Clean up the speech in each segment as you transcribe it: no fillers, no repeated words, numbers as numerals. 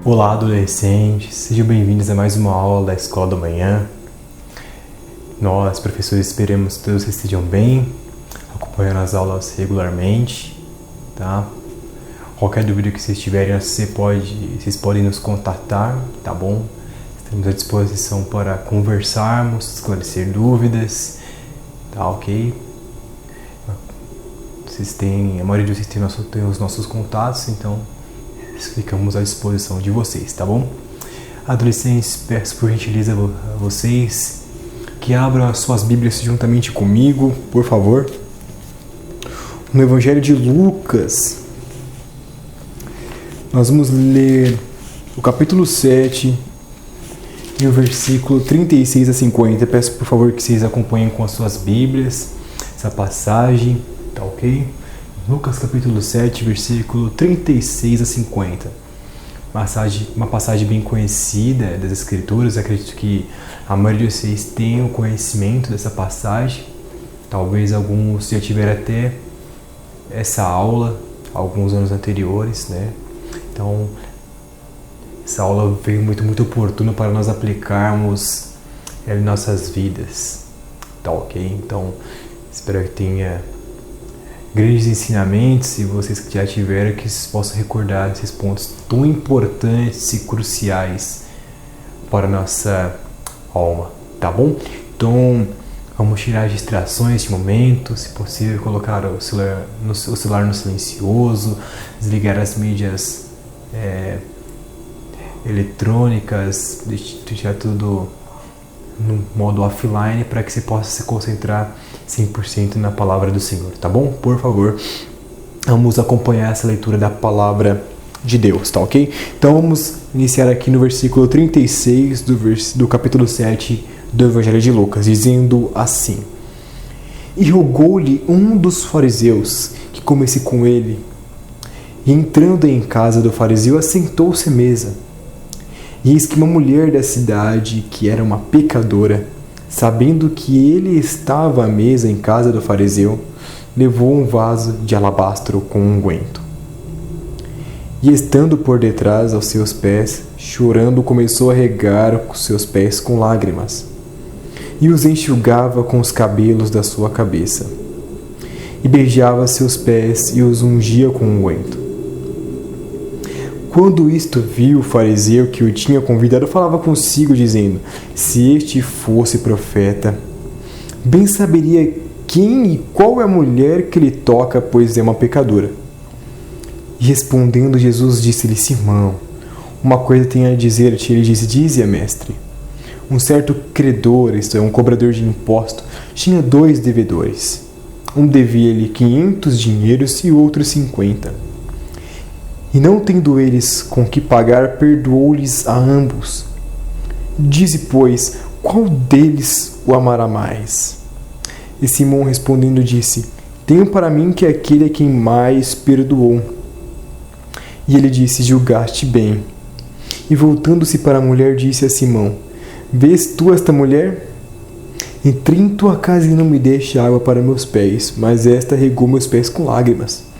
Olá, adolescentes, sejam bem-vindos a mais uma aula da Escola da Manhã. Nós, professores, esperamos que todos estejam bem, acompanhando as aulas regularmente, tá? Qualquer dúvida que vocês tiverem, vocês podem nos contatar, tá bom? Estamos à disposição para conversarmos, esclarecer dúvidas, tá ok? A maioria de vocês tem os nossos contatos, então ficamos à disposição de vocês, tá bom? Adolescentes, peço por gentileza a vocês que abram as suas Bíblias juntamente comigo, por favor. No Evangelho de Lucas, nós vamos ler o capítulo 7 e o versículo 36 a 50. Peço por favor que vocês acompanhem com as suas Bíblias essa passagem, tá ok? Lucas capítulo 7, versículo 36 a 50. Uma passagem bem conhecida das Escrituras. Acredito que a maioria de vocês tenham conhecimento dessa passagem. Talvez alguns já tiveram até essa aula alguns anos anteriores, né? Então, essa aula veio muito oportuna para nós aplicarmos em nossas vidas, tá ok? Então, espero que tenha grandes ensinamentos, e vocês que já tiveram, que vocês possam recordar esses pontos tão importantes e cruciais para a nossa alma, tá bom? Então, vamos tirar as distrações de momento, se possível colocar o celular no silencioso, desligar as mídias eletrônicas, deixar tudo no modo offline para que você possa se concentrar 100% na palavra do Senhor, tá bom? Por favor, vamos acompanhar essa leitura da palavra de Deus, tá ok? Então vamos iniciar aqui no versículo 36 do capítulo 7 do Evangelho de Lucas, dizendo assim: E rogou-lhe um dos fariseus que comesse com ele, e entrando em casa do fariseu, assentou-se à mesa. E eis que uma mulher da cidade, que era uma pecadora, sabendo que ele estava à mesa em casa do fariseu, levou um vaso de alabastro com unguento. E estando por detrás aos seus pés, chorando, começou a regar os seus pés com lágrimas, e os enxugava com os cabelos da sua cabeça, e beijava seus pés e os ungia com unguento. Quando isto viu, o fariseu que o tinha convidado falava consigo, dizendo: Se este fosse profeta, bem saberia quem e qual é a mulher que lhe toca, pois é uma pecadora. E respondendo Jesus, disse-lhe: Simão, uma coisa tenho a dizer-te. Ele disse: Dize-a, mestre. Um certo credor, isto é, um cobrador de imposto, tinha 2 devedores. Um devia-lhe 500 dinheiros e o outro 50. E não tendo eles com que pagar, perdoou-lhes a ambos. Dize, pois, qual deles o amará mais? E Simão respondendo disse: Tenho para mim que aquele é quem mais perdoou. E ele disse: Julgaste bem. E voltando-se para a mulher, disse a Simão: Vês tu esta mulher? Entrei em tua casa e não me deste água para meus pés, mas esta regou meus pés com lágrimas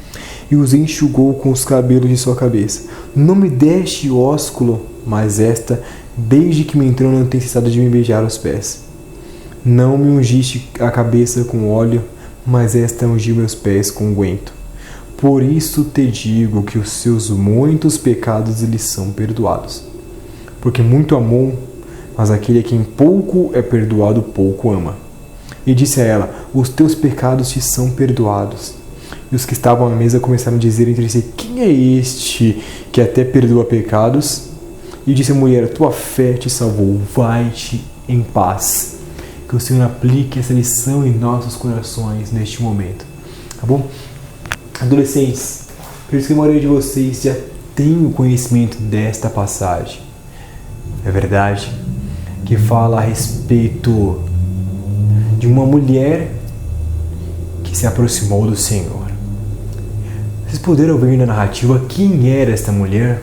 e os enxugou com os cabelos de sua cabeça. Não me deste ósculo, mas esta, desde que me entrou, não tem cessado de me beijar os pés. Não me ungiste a cabeça com óleo, mas esta ungiu meus pés com unguento. Por isso te digo que os seus muitos pecados lhes são perdoados. Porque muito amou, mas aquele a quem pouco é perdoado, pouco ama. E disse a ela: Os teus pecados te são perdoados. E os que estavam à mesa começaram a dizer entre si: Quem é este que até perdoa pecados? E disse a mulher: Tua fé te salvou, vai-te em paz. Que o Senhor aplique essa lição em nossos corações neste momento, tá bom? Adolescentes, acredito que a maioria de vocês já tem o conhecimento desta passagem. É verdade que fala a respeito de uma mulher que se aproximou do Senhor. Vocês puderam ver na narrativa quem era esta mulher?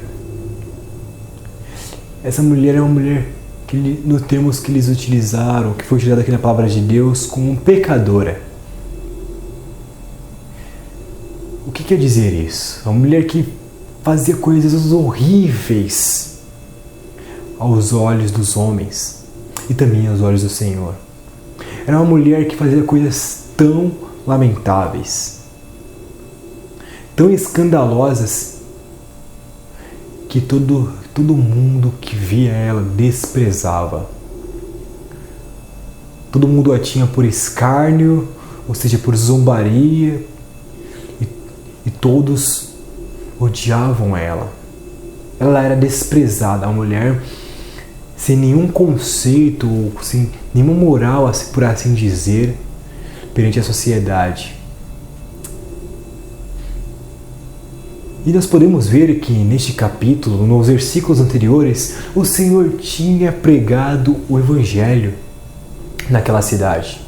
Essa mulher é uma mulher que, no termos que eles utilizaram, que foi utilizada aqui na palavra de Deus, como pecadora. O que quer dizer isso? Uma mulher que fazia coisas horríveis aos olhos dos homens e também aos olhos do Senhor. Era uma mulher que fazia coisas tão lamentáveis, tão escandalosas, que todo mundo que via ela desprezava. Todo mundo a tinha por escárnio, ou seja, por zombaria, e todos odiavam ela. Ela era desprezada, a mulher sem nenhum conceito, sem nenhuma moral, por assim dizer, perante a sociedade. E nós podemos ver que neste capítulo, nos versículos anteriores, o Senhor tinha pregado o Evangelho naquela cidade.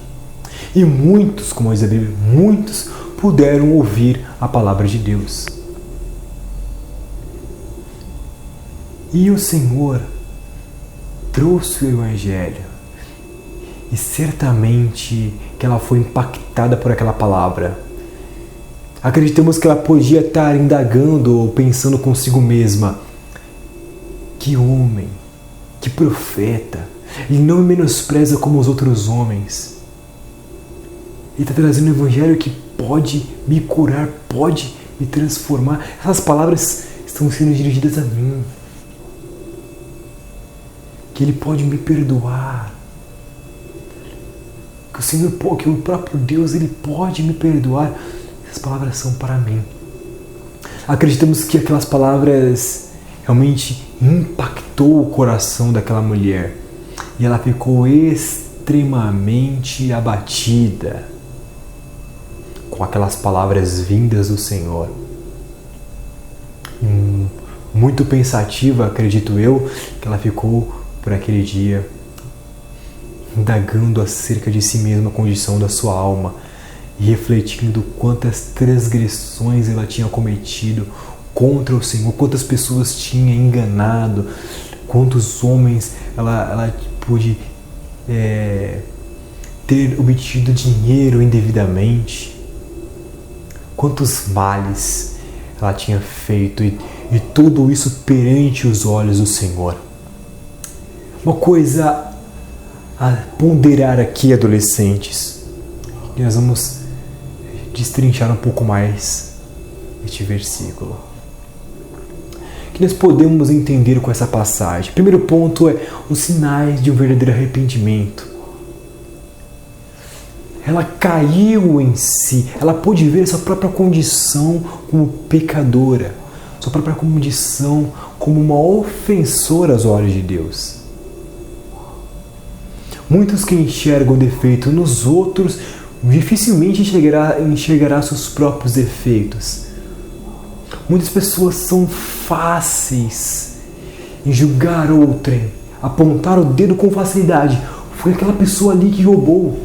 E muitos, como diz a Bíblia, muitos puderam ouvir a palavra de Deus. E o Senhor trouxe o Evangelho. E certamente que ela foi impactada por aquela palavra. Acreditamos que ela podia estar indagando ou pensando consigo mesma: que homem, que profeta, ele não me menospreza como os outros homens. Ele está trazendo um Evangelho que pode me curar, pode me transformar. Essas palavras estão sendo dirigidas a mim. Que Ele pode me perdoar. Que o Senhor, que o próprio Deus, Ele pode me perdoar. Essas palavras são para mim. Acreditamos que aquelas palavras realmente impactou o coração daquela mulher. E ela ficou extremamente abatida com aquelas palavras vindas do Senhor. Muito pensativa, acredito eu, que ela ficou por aquele dia indagando acerca de si mesma, a condição da sua alma, e refletindo quantas transgressões ela tinha cometido contra o Senhor, quantas pessoas tinha enganado, quantos homens ela pôde ter obtido dinheiro indevidamente, quantos males ela tinha feito, e tudo isso perante os olhos do Senhor. Uma coisa a ponderar aqui, adolescentes, e nós vamos destrinchar um pouco mais este versículo. O que nós podemos entender com essa passagem? O primeiro ponto é os sinais de um verdadeiro arrependimento. Ela caiu em si, ela pôde ver sua própria condição como pecadora, sua própria condição como uma ofensora aos olhos de Deus. Muitos que enxergam defeito nos outros dificilmente enxergará seus próprios defeitos. Muitas pessoas são fáceis em julgar outrem, apontar o dedo com facilidade. Foi aquela pessoa ali que roubou.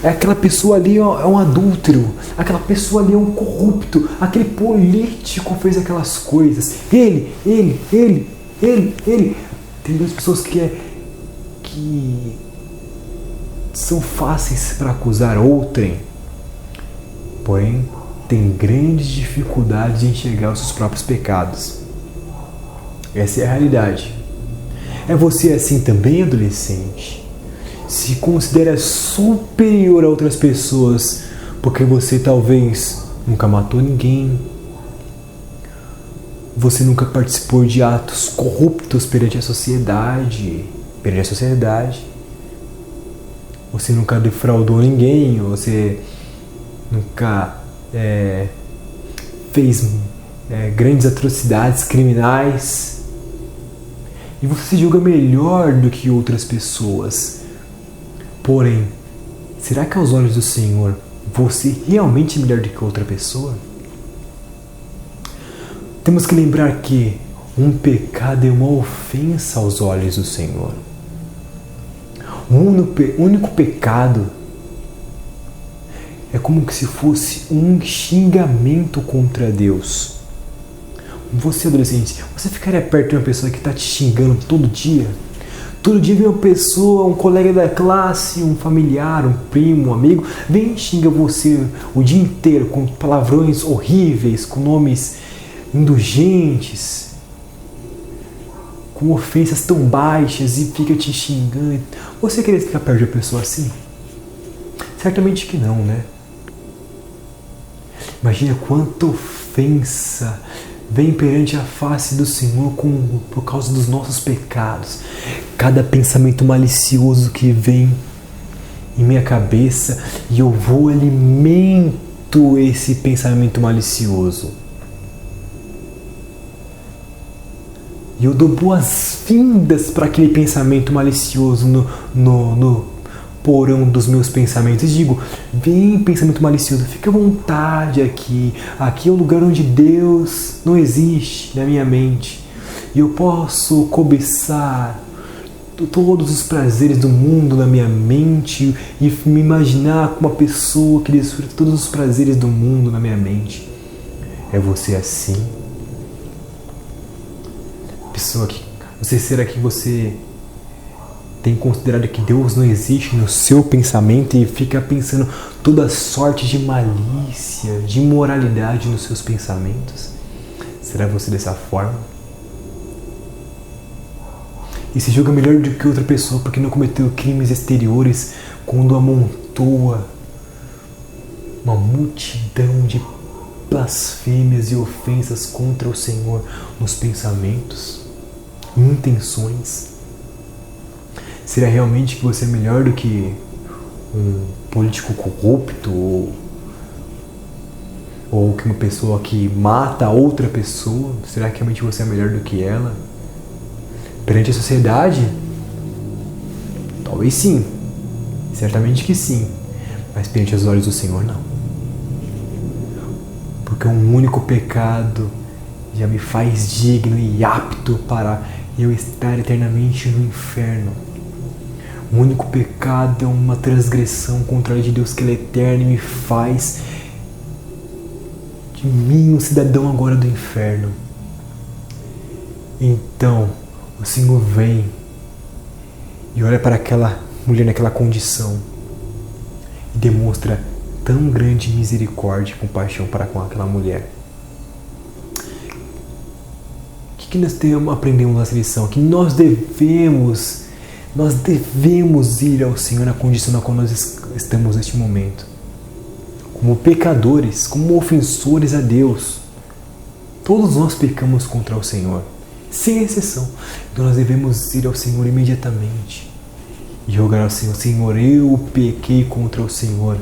Aquela pessoa ali é um adúltero. Aquela pessoa ali é um corrupto. Aquele político fez aquelas coisas. Ele. Tem duas pessoas que são fáceis para acusar outrem, porém tem grandes dificuldades em enxergar os seus próprios pecados. Essa é a realidade. É você assim também, adolescente? Se considera superior a outras pessoas porque você talvez nunca matou ninguém, você nunca participou de atos corruptos perante a sociedade, você nunca defraudou ninguém, você nunca fez grandes atrocidades criminais, e você se julga melhor do que outras pessoas. Porém, será que aos olhos do Senhor você realmente é melhor do que outra pessoa? Temos que lembrar que um pecado é uma ofensa aos olhos do Senhor. O único pecado é como se fosse um xingamento contra Deus. Você, adolescente, você ficaria perto de uma pessoa que está te xingando todo dia? Todo dia vem uma pessoa, um colega da classe, um familiar, um primo, um amigo, vem e xinga você o dia inteiro com palavrões horríveis, com nomes indulgentes, com ofensas tão baixas e fica te xingando. Você queria ficar perto de uma pessoa assim? Certamente que não, né? Imagina quanta ofensa vem perante a face do Senhor por causa dos nossos pecados. Cada pensamento malicioso que vem em minha cabeça e eu vou alimento esse pensamento malicioso. E eu dou boas-vindas para aquele pensamento malicioso no porão dos meus pensamentos. E digo, vem pensamento malicioso, fica à vontade aqui. Aqui é o lugar onde Deus não existe na minha mente. E eu posso cobiçar todos os prazeres do mundo na minha mente e me imaginar como uma pessoa que desfruta todos os prazeres do mundo na minha mente. É você assim? Pessoa que... será que você tem considerado que Deus não existe no seu pensamento e fica pensando toda sorte de malícia, de imoralidade nos seus pensamentos? Será você dessa forma? E se julga melhor do que outra pessoa porque não cometeu crimes exteriores quando amontoa uma multidão de blasfêmias e ofensas contra o Senhor nos pensamentos, intenções? Será realmente que você é melhor do que um político corrupto ou que uma pessoa que mata outra pessoa? Será que realmente você é melhor do que ela? Perante a sociedade? Talvez sim. Certamente que sim. Mas perante os olhos do Senhor, não. Porque um único pecado já me faz digno e apto para eu estar eternamente no inferno. O único pecado é uma transgressão contra a lei de Deus que Ele é eterno e me faz de mim um cidadão agora do inferno. Então, o Senhor vem e olha para aquela mulher naquela condição e demonstra tão grande misericórdia e compaixão para com aquela mulher. O que nós aprendemos nessa lição? Que nós devemos ir ao Senhor na condição na qual nós estamos neste momento. Como pecadores, como ofensores a Deus. Todos nós pecamos contra o Senhor, sem exceção. Então nós devemos ir ao Senhor imediatamente e rogar ao Senhor: Senhor, eu pequei contra o Senhor.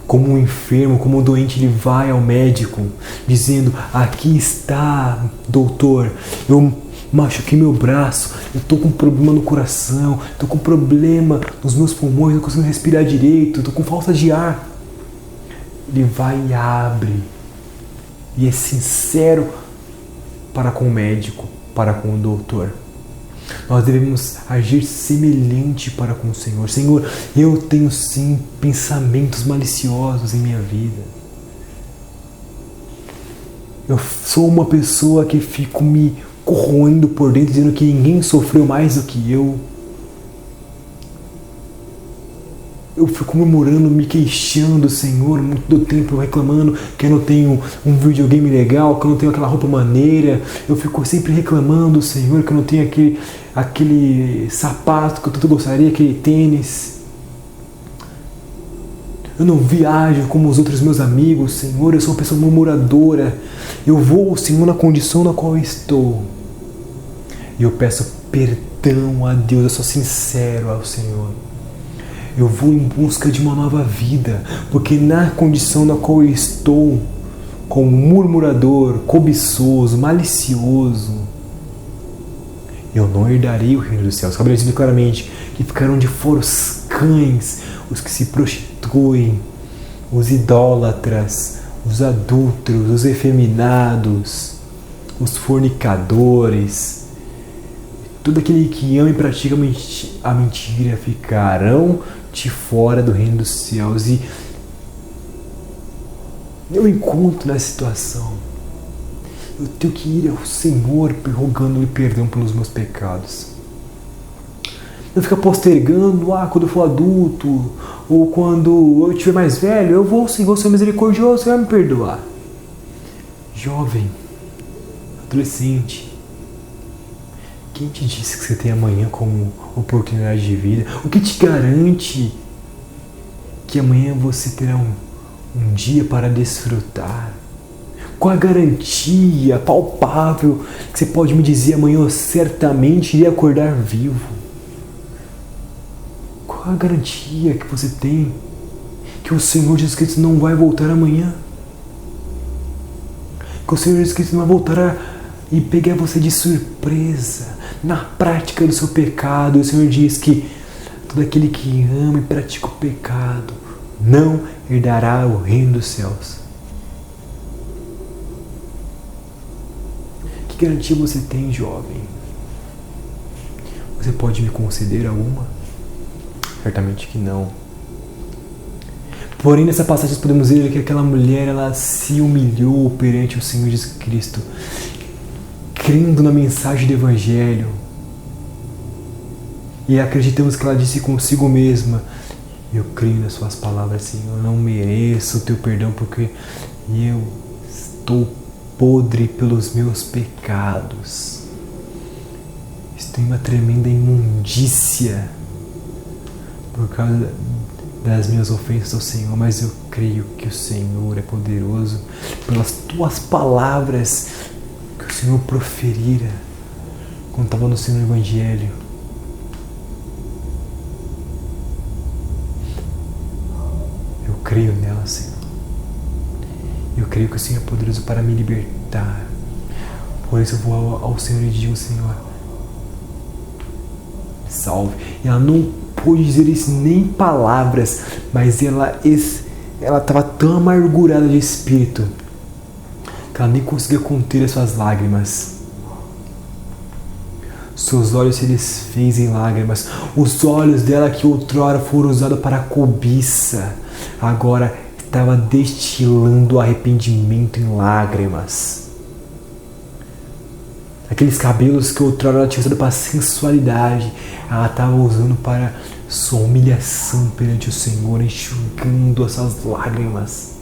Como um enfermo, como um doente, ele vai ao médico dizendo: aqui está, doutor, eu machuquei meu braço, eu estou com problema no coração, estou com problema nos meus pulmões, não consigo respirar direito, estou com falta de ar. Ele vai e abre e é sincero para com o médico, para com o doutor. Nós devemos agir semelhante para com o Senhor. Senhor, eu tenho sim pensamentos maliciosos em minha vida. Eu sou uma pessoa que fico me corroendo por dentro, dizendo que ninguém sofreu mais do que eu. Eu fico murmurando, me queixando, Senhor, muito do tempo reclamando que eu não tenho um videogame legal, que eu não tenho aquela roupa maneira. Eu fico sempre reclamando, Senhor, que eu não tenho aquele sapato que eu tanto gostaria, aquele tênis. Eu não viajo como os outros meus amigos, Senhor, eu sou uma pessoa murmuradora. Eu vou, Senhor, na condição na qual eu estou. E eu peço perdão a Deus, eu sou sincero ao Senhor. Eu vou em busca de uma nova vida, porque na condição na qual eu estou, como murmurador, cobiçoso, malicioso, eu não herdarei o reino dos céus. Cabe dizer claramente que ficarão de fora os cães, os que se prostituem, os idólatras, os adúlteros, os efeminados, os fornicadores, todo aquele que ama e pratica a mentira ficarão de fora do reino dos céus. E eu encontro nessa situação. Eu tenho que ir ao Senhor rogando-lhe perdão pelos meus pecados. Não ficar postergando, quando eu for adulto, ou quando eu estiver mais velho, eu vou ao Senhor, Senhor misericordioso, Senhor vai me perdoar. Jovem, adolescente, quem te disse que você tem amanhã como oportunidade de vida? O que te garante que amanhã você terá um dia para desfrutar? Qual a garantia palpável que você pode me dizer amanhã eu certamente irei acordar vivo? Qual a garantia que você tem que o Senhor Jesus Cristo não vai voltar amanhã? Que o Senhor Jesus Cristo não vai voltar e pegar você de surpresa na prática do seu pecado. O Senhor diz que todo aquele que ama e pratica o pecado não herdará o reino dos céus. Que garantia você tem, jovem? Você pode me conceder alguma? Certamente que não. Porém, nessa passagem podemos ver que aquela mulher, ela se humilhou perante o Senhor Jesus Cristo, crendo na mensagem do Evangelho. E acreditamos que ela disse consigo mesma: eu creio nas suas palavras, Senhor, eu não mereço o teu perdão porque eu estou podre pelos meus pecados. Estou em uma tremenda imundícia por causa das minhas ofensas ao Senhor, mas eu creio que o Senhor é poderoso pelas tuas palavras que o Senhor proferira quando estava no seu Evangelho. Eu creio nela, Senhor. Eu creio que o Senhor é poderoso para me libertar. Por isso eu vou ao Senhor e digo: Senhor, salve. E ela não pôde dizer isso nem em palavras, mas ela estava tão amargurada de espírito que ela nem conseguia conter as suas lágrimas. Seus olhos se desfez em lágrimas. Os olhos dela, que outrora foram usados para a cobiça, agora estava destilando arrependimento em lágrimas. Aqueles cabelos que outrora ela tinha usado para a sensualidade, ela estava usando para sua humilhação perante o Senhor, enxugando essas lágrimas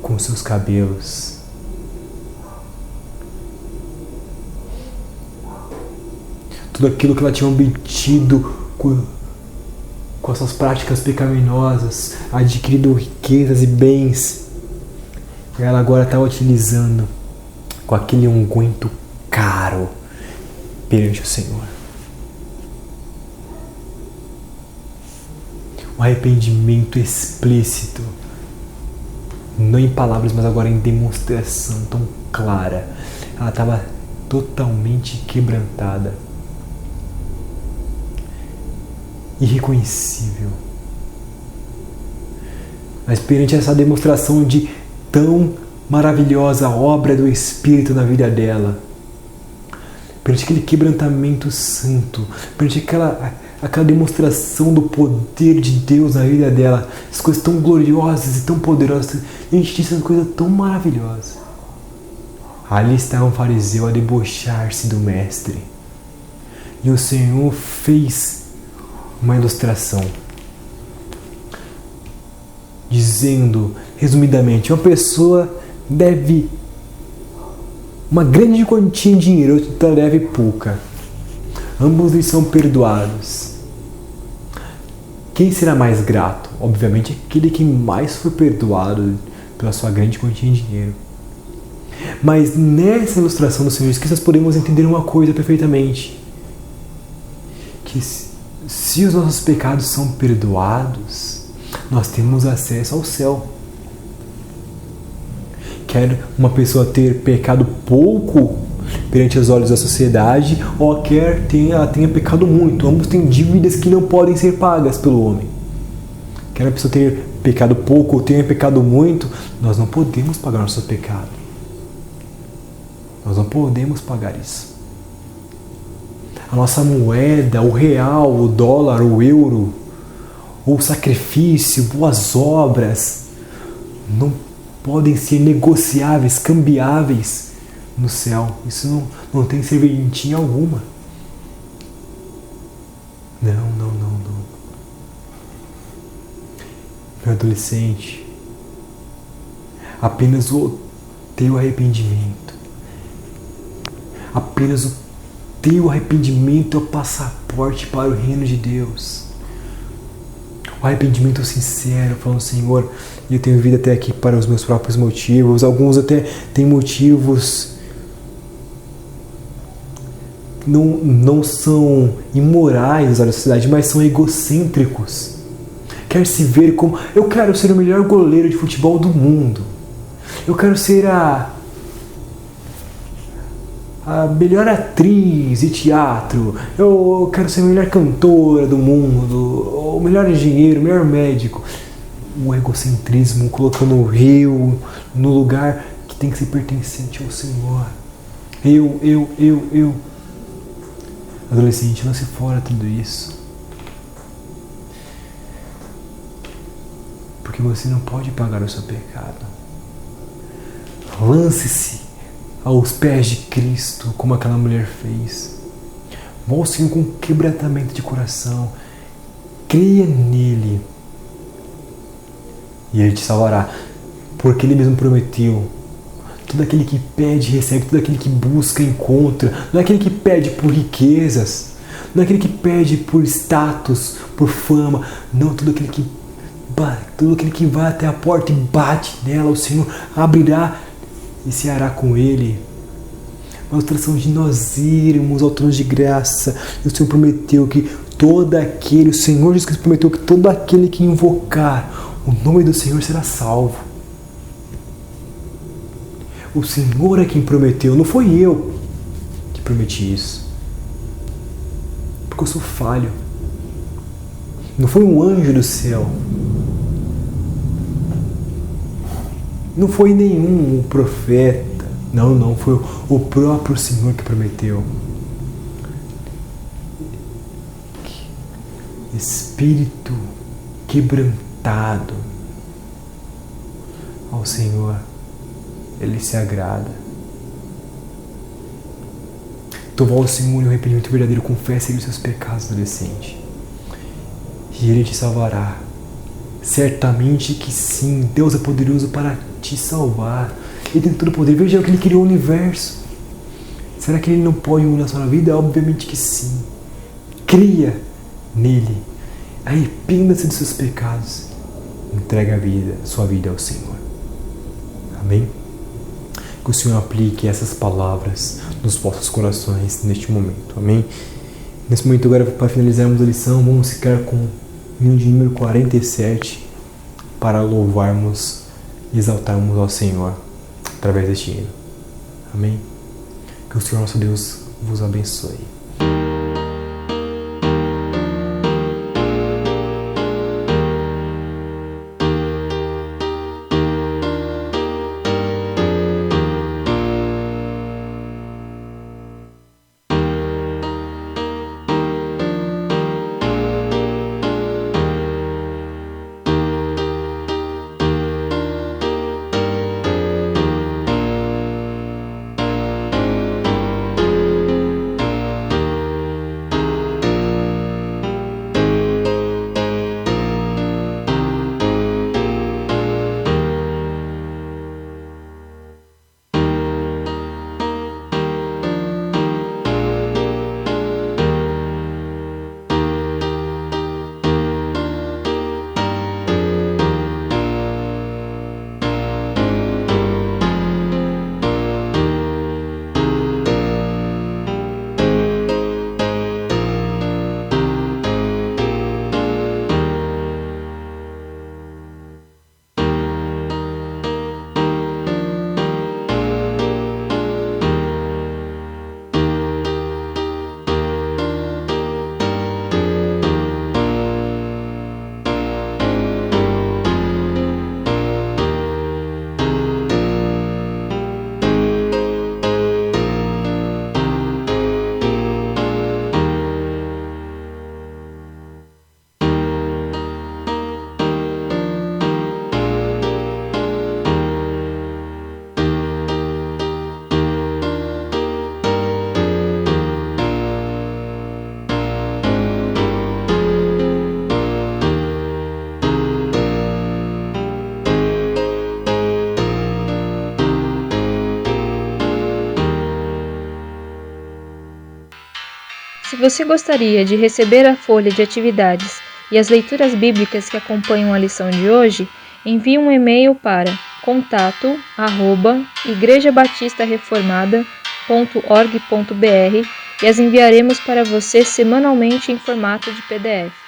com seus cabelos. Tudo aquilo que ela tinha obtido com essas práticas pecaminosas, adquirido riquezas e bens, ela agora estava utilizando com aquele unguento caro perante o Senhor. Um arrependimento explícito, não em palavras, mas agora em demonstração tão clara. Ela estava totalmente quebrantada, irreconhecível. Mas perante essa demonstração de tão maravilhosa obra do Espírito na vida dela, perante aquele quebrantamento santo, perante aquela demonstração do poder de Deus na vida dela, as coisas tão gloriosas e tão poderosas, a gente disse uma coisa tão maravilhosa. Ali estava um fariseu a debochar-se do mestre, e o Senhor fez uma ilustração, dizendo, resumidamente, uma pessoa deve uma grande quantia de dinheiro, outra deve pouca. Ambos lhes são perdoados. Quem será mais grato? Obviamente aquele que mais foi perdoado pela sua grande quantia de dinheiro. Mas nessa ilustração do Senhor Jesus Cristo nós podemos entender uma coisa perfeitamente: que se os nossos pecados são perdoados, nós temos acesso ao céu. Quer uma pessoa ter pecado pouco perante os olhos da sociedade, ou quer ela tenha pecado muito. Ambos têm dívidas que não podem ser pagas pelo homem. Quer a pessoa ter pecado pouco ou tenha pecado muito, nós não podemos pagar nosso pecado. Nós não podemos pagar isso. A nossa moeda, o real, o dólar, o euro, o sacrifício, boas obras, não podem ser negociáveis, cambiáveis no céu. Isso não tem serventia alguma. Não. Meu adolescente, apenas teu arrependimento. Apenas o teu arrependimento é o passaporte para o reino de Deus. O arrependimento sincero, falando: Senhor, eu tenho vindo até aqui para os meus próprios motivos. Alguns até têm motivos, não são imorais nos olhos da sociedade, mas são egocêntricos. Quer se ver como: eu quero ser o melhor goleiro de futebol do mundo. Eu quero ser a melhor atriz de teatro. Eu quero ser a melhor cantora do mundo. O melhor engenheiro, o melhor médico. O egocentrismo colocando eu no lugar que tem que ser pertencente ao Senhor. Eu. Adolescente, lance fora tudo isso. Porque você não pode pagar o seu pecado. Lance-se aos pés de Cristo, como aquela mulher fez. Volte com quebrantamento de coração. Creia nele. E ele te salvará. Porque ele mesmo prometeu: todo aquele que pede, recebe. Todo aquele que busca, encontra. Não é aquele que pede por riquezas. Não é aquele que pede por status, por fama. Não, todo aquele que vai até a porta e bate nela, o Senhor abrirá e se hará com ele. Uma tração de nós irmos ao trono de graça. E o Senhor prometeu que o Senhor Jesus Cristo prometeu que todo aquele que invocar o nome do Senhor será salvo. O Senhor é quem prometeu, não foi eu que prometi isso. Porque eu sou falho. Não foi um anjo do céu. Não foi nenhum profeta. Não, foi o próprio Senhor que prometeu. Espírito quebrantado ao Senhor, Ele se agrada. Então vá ao Senhor em um arrependimento verdadeiro, confessa Ele os seus pecados, adolescente, e Ele te salvará. Certamente que sim, Deus é poderoso para te salvar. Ele tem todo o poder. Veja que Ele criou o universo. Será que Ele não pode mudar a sua vida? Obviamente que sim. Cria nele. Arrependa-se dos seus pecados. Entrega sua vida ao Senhor. Amém? Que o Senhor aplique essas palavras nos vossos corações neste momento. Amém? Nesse momento agora, para finalizarmos a lição, vamos ficar com o hino de número 47 para louvarmos e exaltarmos ao Senhor através deste hino. Amém? Que o Senhor nosso Deus vos abençoe. você gostaria de receber a folha de atividades e as leituras bíblicas que acompanham a lição de hoje, envie um e-mail para contato@igrejabatistarreformada.org.br e as enviaremos para você semanalmente em formato de PDF.